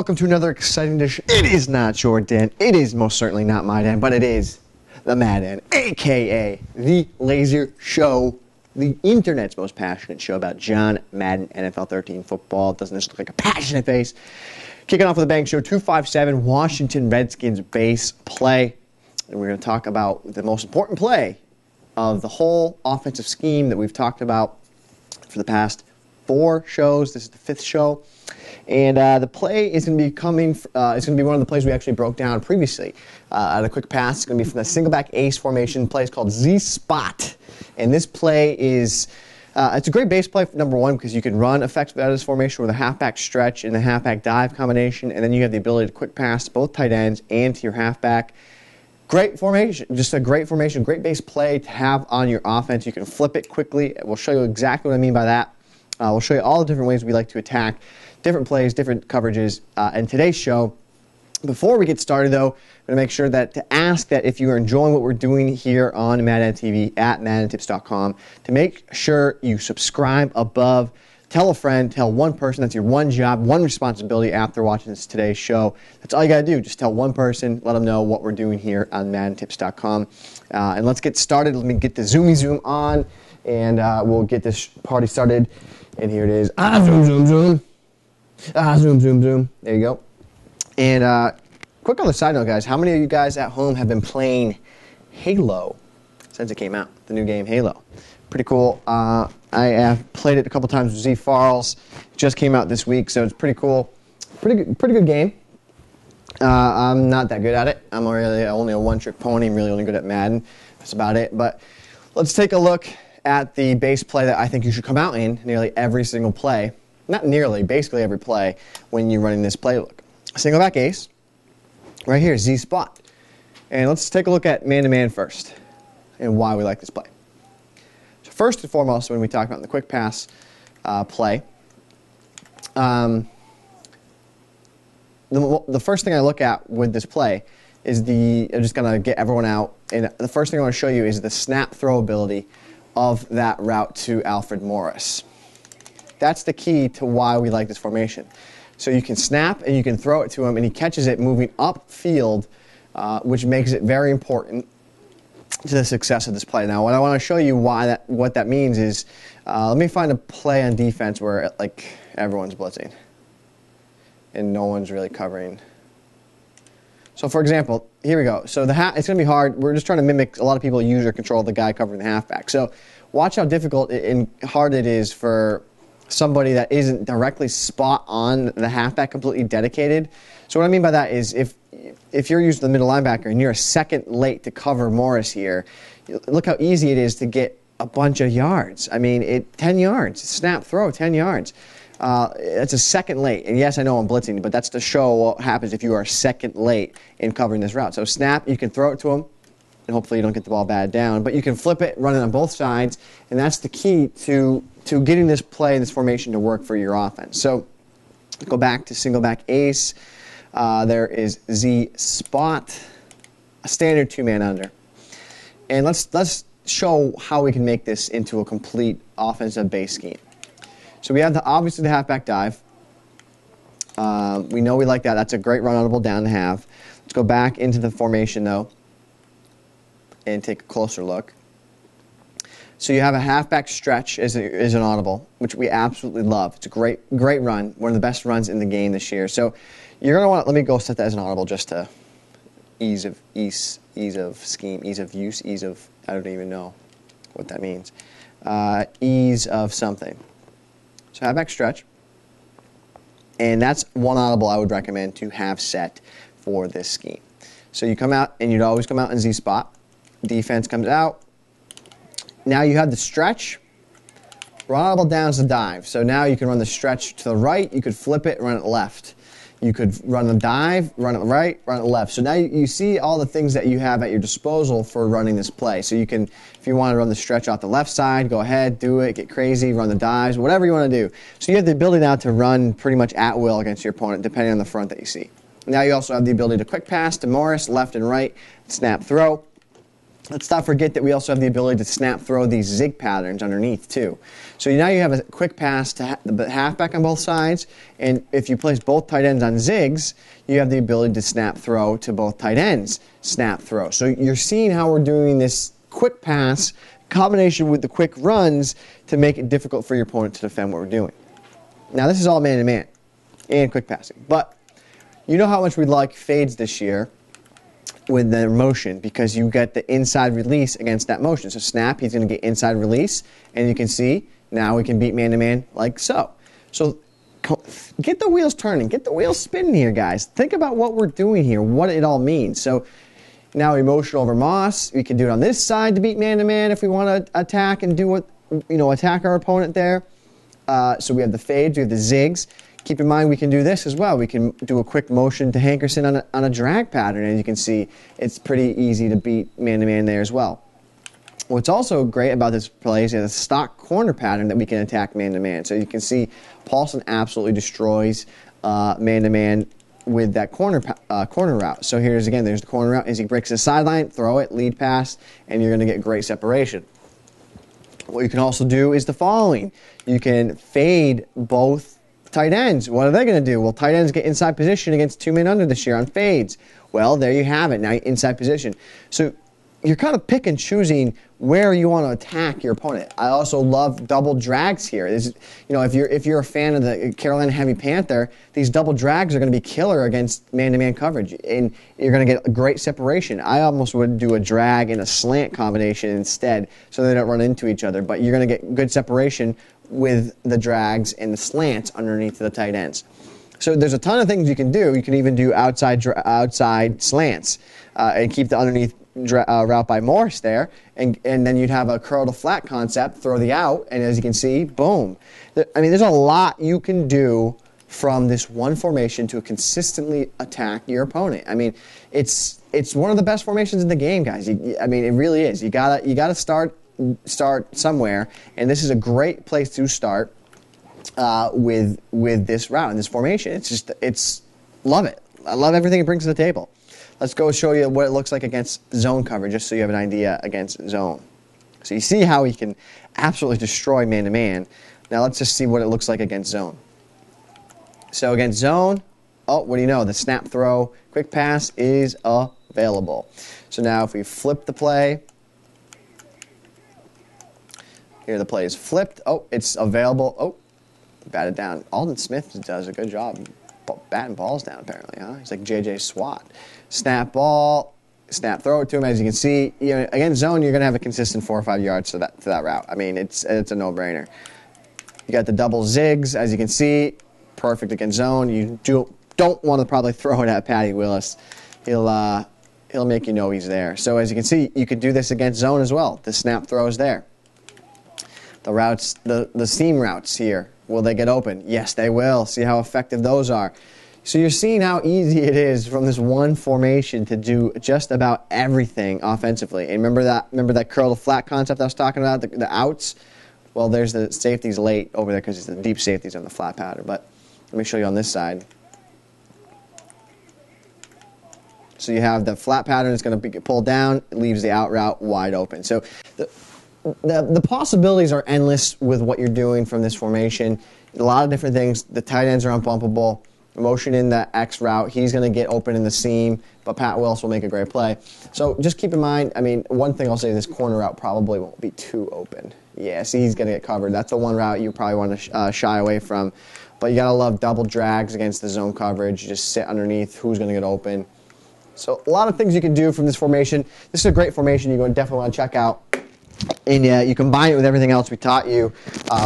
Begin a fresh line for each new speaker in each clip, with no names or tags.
welcome to another exciting edition. It is not your den. It is most certainly not my den, but it is the Madden, a.k.a. the laser show, the internet's most passionate show about John Madden, NFL 13 football. Doesn't this look like a passionate face? Kicking off with a bang show, 257 Washington Redskins base play. And we're going to talk about the most important play of the whole offensive scheme that we've talked about for the past 4 shows. This is the 5th show. And the play is going to be coming, it's going to be one of the plays we actually broke down previously. At a quick pass, it's going to be from the single back ace formation. Play is called Z-Spot. And this play is, it's a great base play, number one, because you can run effectively out of this formation with a halfback stretch and the halfback dive combination. And then you have the ability to quick pass to both tight ends and to your halfback. Great formation, just a great formation, great base play to have on your offense. You can flip it quickly. We'll show you exactly what I mean by that. We'll show you all the different ways we like to attack, different plays, different coverages in today's show. Before we get started, though, I'm going to make sure to ask that if you are enjoying what we're doing here on Madden TV at MaddenTips.com, to make sure you subscribe above. Tell a friend, tell one person. That's your one job, one responsibility after watching today's show. That's all you got to do. Just tell one person, let them know what we're doing here on MaddenTips.com. And let's get started. Let me get the zoomy zoom on, and we'll get this party started. And here it is. Zoom, zoom, zoom. Zoom, zoom, zoom. There you go. And quick on the side note, guys, how many of you guys at home have been playing Halo since it came out, the new game Halo? Pretty cool. I have played it a couple times with Z Farls. It just came out this week, so it's pretty cool. Pretty good game. I'm not that good at it. I'm really only a one-trick pony. I'm really only good at Madden. That's about it. But let's take a look at the base play that I think you should come out in nearly every single play. Not nearly, basically every play when you're running this playbook. Single back ace, right here, Z-Spot. And let's take a look at man-to-man first and why we like this play. So first and foremost, when we talk about the quick pass play, the first thing I look at with this play is I'm just going to get everyone out, and the first thing I want to show you is the snap throw ability of that route to Alfred Morris. That's the key to why we like this formation. So you can snap and you can throw it to him, and he catches it moving upfield, which makes it very important to the success of this play. Now, what I want to show you what that means is, let me find a play on defense where everyone's blitzing and no one's really covering. So, for example, here we go. So it's going to be hard. We're just trying to mimic a lot of people use or control the guy covering the halfback. So watch how difficult and hard it is for somebody that isn't directly spot on the halfback, completely dedicated. So what I mean by that is if you're using the middle linebacker and you're a second late to cover Morris here, look how easy it is to get a bunch of yards. I mean, 10 yards, snap, throw, 10 yards. It's a second late. And yes, I know I'm blitzing, but that's to show what happens if you are second late in covering this route. So snap, you can throw it to him, and hopefully you don't get the ball bad down. But you can flip it, run it on both sides, and that's the key to getting this play, this formation to work for your offense. So go back to single back ace. There is Z-Spot, a standard 2-man under. And let's show how we can make this into a complete offensive base scheme. So we have obviously the halfback dive. We know we like that. That's a great run audible down to have. Let's go back into the formation, though, and take a closer look. So you have a halfback stretch as an audible, which we absolutely love. It's a great run, one of the best runs in the game this year. So you're going to want, let me go set that as an audible just to ease of scheme, ease of use, I don't even know what that means. Ease of something. So halfback stretch. And that's one audible I would recommend to have set for this scheme. So you come out, and you'd always come out in Z-Spot. Defense comes out. Now you have the stretch. Run audible down is the dive. So now you can run the stretch to the right. You could flip it, run it left. You could run the dive, run it right, run it left. So now you see all the things that you have at your disposal for running this play. So you can, if you want to run the stretch off the left side, go ahead, do it, get crazy, run the dives, whatever you want to do. So you have the ability now to run pretty much at will against your opponent, depending on the front that you see. Now you also have the ability to quick pass to Morris, left and right, snap throw. let's not forget that we also have the ability to snap throw these zig patterns underneath too. So now you have a quick pass to the halfback on both sides, and if you place both tight ends on zigs, you have the ability to snap throw to both tight ends, snap throw. So you're seeing how we're doing this quick pass combination with the quick runs to make it difficult for your opponent to defend what we're doing. Now this is all man-to-man and quick passing, but you know how much we like fades this year with the motion, because you get the inside release against that motion. So snap, he's going to get inside release, and you can see now we can beat man-to-man like so. So get the wheels turning, get the wheels spinning here, guys. Think about what we're doing here, what it all means. So now emotion over moss, we can do it on this side to beat man-to-man if we want to attack and do what, attack our opponent there. So we have the fades, we have the zigs. Keep in mind we can do this as well. We can do a quick motion to Hankerson on a drag pattern. As you can see, it's pretty easy to beat man-to-man there as well. What's also great about this play is a stock corner pattern that we can attack man-to-man. So you can see Paulson absolutely destroys man-to-man with that corner route. So here's again, there's the corner route. As he breaks the sideline, throw it, lead pass, and you're going to get great separation. What you can also do is the following. You can fade both tight ends. What are they going to do? Well, tight ends get inside position against 2 men under this year on fades. Well, there you have it. Now you're inside position. So you're kind of pick and choosing where you want to attack your opponent. I also love double drags here. If you're a fan of the Carolina Heavy Panther, these double drags are going to be killer against man-to-man coverage, and you're going to get a great separation. I almost would do a drag and a slant combination instead, so they don't run into each other. But you're going to get good separation with the drags and the slants underneath the tight ends. So there's a ton of things you can do. You can even do outside slants and keep the underneath route by Morris there, and then you'd have a curl to flat concept, throw the out, and as you can see, boom. There's a lot you can do from this one formation to consistently attack your opponent. It's one of the best formations in the game, guys. It really is. You gotta start somewhere, and this is a great place to start with this route and this formation. Love it. I love everything it brings to the table. Let's go show you what it looks like against zone coverage, just so you have an idea against zone. So you see how he can absolutely destroy man-to-man. Now let's just see what it looks like against zone. So against zone, what do you know? The snap throw, quick pass is available. So now if we flip the play, here the play is flipped. It's available. Batted down. Alden Smith does a good job batting balls down, apparently. He's like J.J. Swat. Snap ball, snap throw it to him. As you can see, against zone, you're going to have a consistent 4 or 5 yards to that route. It's a no-brainer. You got the double zigs, as you can see, perfect against zone. You don't want to probably throw it at Patty Willis. He'll make you know he's there. So as you can see, you could do this against zone as well. The snap throw is there. The routes, the seam routes here, will they get open? Yes, they will. See how effective those are. So you're seeing how easy it is from this one formation to do just about everything offensively. And remember that curl to flat concept I was talking about, the outs? Well, there's the safeties late over there because it's the deep safeties on the flat pattern. But let me show you on this side. So you have the flat pattern is going to be pulled down, it leaves the out route wide open. So the possibilities are endless with what you're doing from this formation. A lot of different things. The tight ends are unbumpable. Motion in the X route, he's going to get open in the seam, but Pat Willis will make a great play. So just keep in mind, one thing I'll say, this corner route probably won't be too open. Yeah, see, he's going to get covered. That's the one route you probably want to shy away from. But you got to love double drags against the zone coverage. You just sit underneath who's going to get open. So a lot of things you can do from this formation. This is a great formation you're going to definitely want to check out. And you combine it with everything else we taught you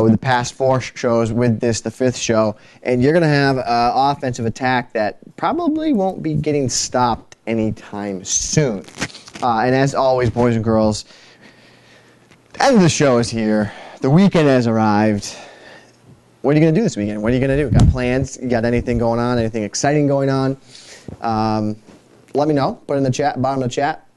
with the past 4 shows, with the 5th show, and you're going to have an offensive attack that probably won't be getting stopped anytime soon. And as always, boys and girls, the end of the show is here. The weekend has arrived. What are you going to do this weekend? What are you going to do? Got plans? You got anything going on? Anything exciting going on? Let me know. Put it in the chat, bottom of the chat.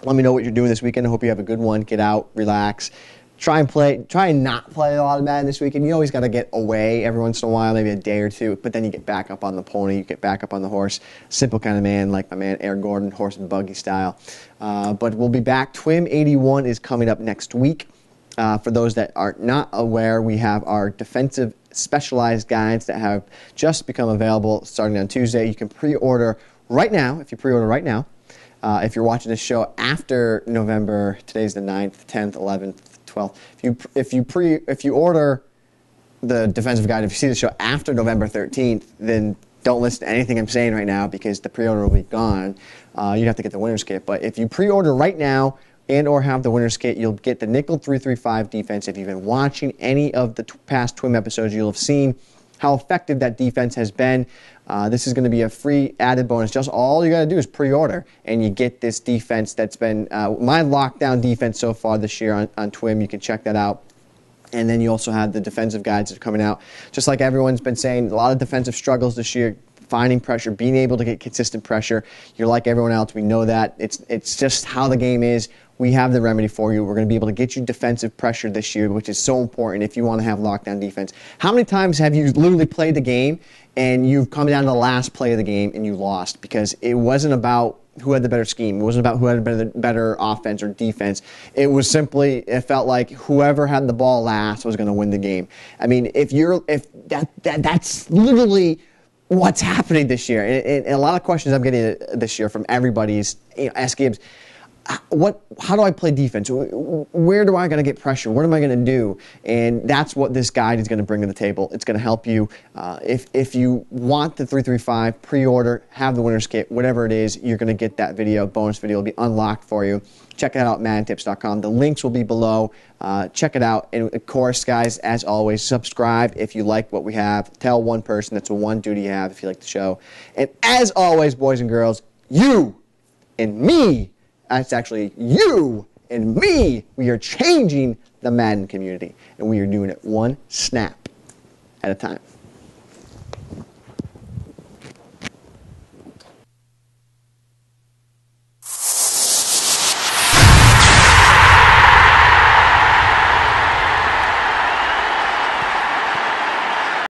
Let me know what you're doing this weekend. I hope you have a good one. Get out, relax, try and not play a lot of Madden this weekend. You always got to get away every once in a while, maybe a day or two, but then you get back up on the pony, you get back up on the horse. Simple kind of man, like my man Aaron Gordon, horse and buggy style. But we'll be back. TWIM 81 is coming up next week. For those that are not aware, we have our defensive specialized guides that have just become available starting on Tuesday. You can pre-order right now, if you pre-order right now. If you're watching this show after November, today's the 9th, 10th, 11th, 12th. If you order the defensive guide, if you see the show after November 13th, then don't listen to anything I'm saying right now because the pre-order will be gone. You'd have to get the winner's kit. But if you pre-order right now and or have the winner's kit, you'll get the nickel 3-3-5 defense. If you've been watching any of the past TWIM episodes, you'll have seen how effective that defense has been. This is going to be a free added bonus. Just all you got to do is pre-order, and you get this defense that's been my lockdown defense so far this year on TWIM. You can check that out. And then you also have the defensive guides that are coming out. Just like everyone's been saying, a lot of defensive struggles this year, finding pressure, being able to get consistent pressure. You're like everyone else. We know that. It's just how the game is. We have the remedy for you. We're going to be able to get you defensive pressure this year, which is so important if you want to have lockdown defense. How many times have you literally played the game and you've come down to the last play of the game and you lost because it wasn't about who had the better scheme. It wasn't about who had the better offense or defense. It was simply, it felt like whoever had the ball last was going to win the game. I mean, that's literally what's happening this year. And a lot of questions I'm getting this year from everybody is, ask Gibbs, how do I play defense? Where do I got to get pressure? What am I going to do? And that's what this guide is going to bring to the table. It's going to help you. If you want the 3-3-5, pre-order, have the winner's kit, whatever it is, you're going to get that video, bonus video will be unlocked for you. Check it out at MaddenTips.com. The links will be below. Check it out. And of course, guys, as always, subscribe if you like what we have. Tell one person. That's the one duty you have if you like the show. And as always, boys and girls, you and me, it's actually you and me. We are changing the Madden community, and we are doing it one snap at a time.